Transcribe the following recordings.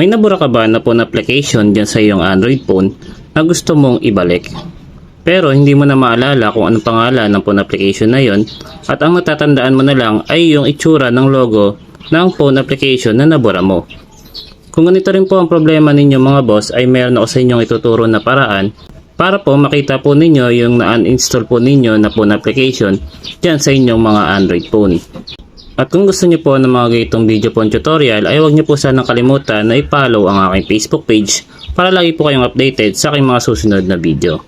May nabura ka ba na phone application dyan sa iyong Android phone na gusto mong ibalik? Pero hindi mo na maalala kung anong pangalan ng phone application na yon at ang natatandaan mo na lang ay yung itsura ng logo ng phone application na nabura mo. Kung ganito rin po ang problema ninyo mga boss, ay meron ako sa inyong ituturo na paraan para po makita po ninyo yung na-uninstall po ninyo na phone application dyan sa inyong mga Android phone. At kung gusto niyo po ng mga ganitong video phone tutorial, ay huwag niyo po sanang kalimutan na i-follow ang aking Facebook page para lagi po kayong updated sa aking mga susunod na video.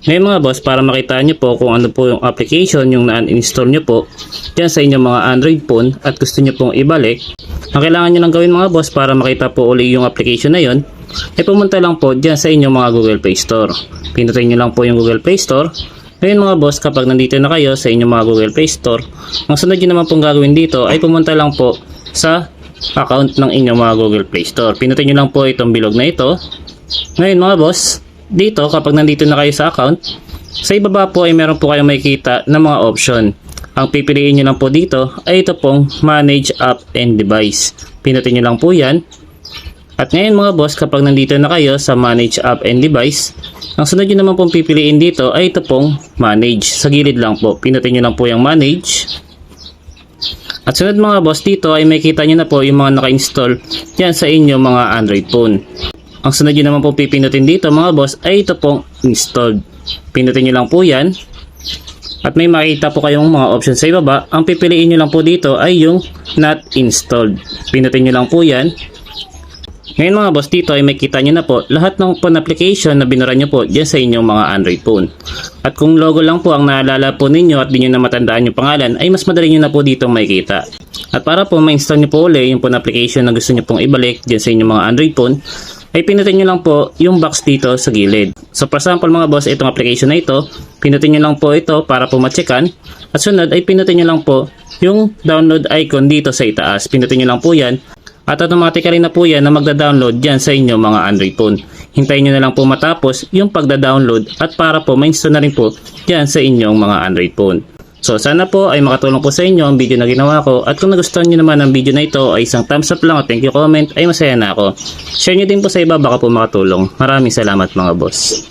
Ngayon mga boss, para makita niyo po kung ano po yung application yung na-uninstall niyo po dyan sa inyong mga Android phone at gusto niyo pong ibalik, ang kailangan niyo lang gawin mga boss para makita po uli yung application na yon, ay pumunta lang po dyan sa inyong mga Google Play Store. Pinutin niyo lang po yung Google Play Store. Ngayon mga boss, kapag nandito na kayo sa inyong mga Google Play Store, ang sunod nyo naman pong gagawin dito ay pumunta lang po sa account ng inyong mga Google Play Store. Pinutin nyo lang po itong bilog na ito. Ngayon mga boss, dito kapag nandito na kayo sa account, sa ibaba po ay meron po kayong makikita ng mga option. Ang pipiliin nyo lang po dito ay ito pong Manage App and Device. Pinutin nyo lang po yan. At ngayon mga boss, kapag nandito na kayo sa Manage App and Device, ang sunod nyo naman pong pipiliin dito ay ito pong Manage. Sa gilid lang po, pinutin nyo lang po yung Manage. At sunod mga boss, dito ay makikita nyo na po yung mga naka-install dyan sa inyong mga Android phone. Ang sunod nyo naman pong pipinutin dito mga boss ay ito pong Installed. Pinutin nyo lang po yan. At may makikita po kayong mga options sa ibaba. Ang pipiliin nyo lang po dito ay yung Not Installed. Pinutin nyo lang po yan. Ngayon mga boss, dito ay makikita nyo na po lahat ng phone application na binura nyo po dyan sa inyong mga Android phone. At kung logo lang po ang naalala po ninyo at di nyo na matandaan yung pangalan, ay mas madali nyo na po dito makikita. At para po ma-install nyo po ulit yung phone application na gusto nyo pong ibalik dyan sa inyong mga Android phone, ay pinutin nyo lang po yung box dito sa gilid. So for example mga boss, itong application na ito, pinutin nyo lang po ito para po matchekan. At sunod ay pinutin nyo lang po yung download icon dito sa itaas. Pinutin nyo lang po yan. At automatically na po yan na magda-download dyan sa inyong mga Android phone. Hintayin nyo na lang po matapos yung pagda-download at para po ma-install na rin po dyan sa inyong mga Android phone. So sana po ay makatulong po sa inyo ang video na ginawa ko. At kung nagustuhan nyo naman ang video na ito ay isang thumbs up lang at thank you comment ay masaya na ako. Share nyo din po sa iba baka po makatulong. Maraming salamat mga boss.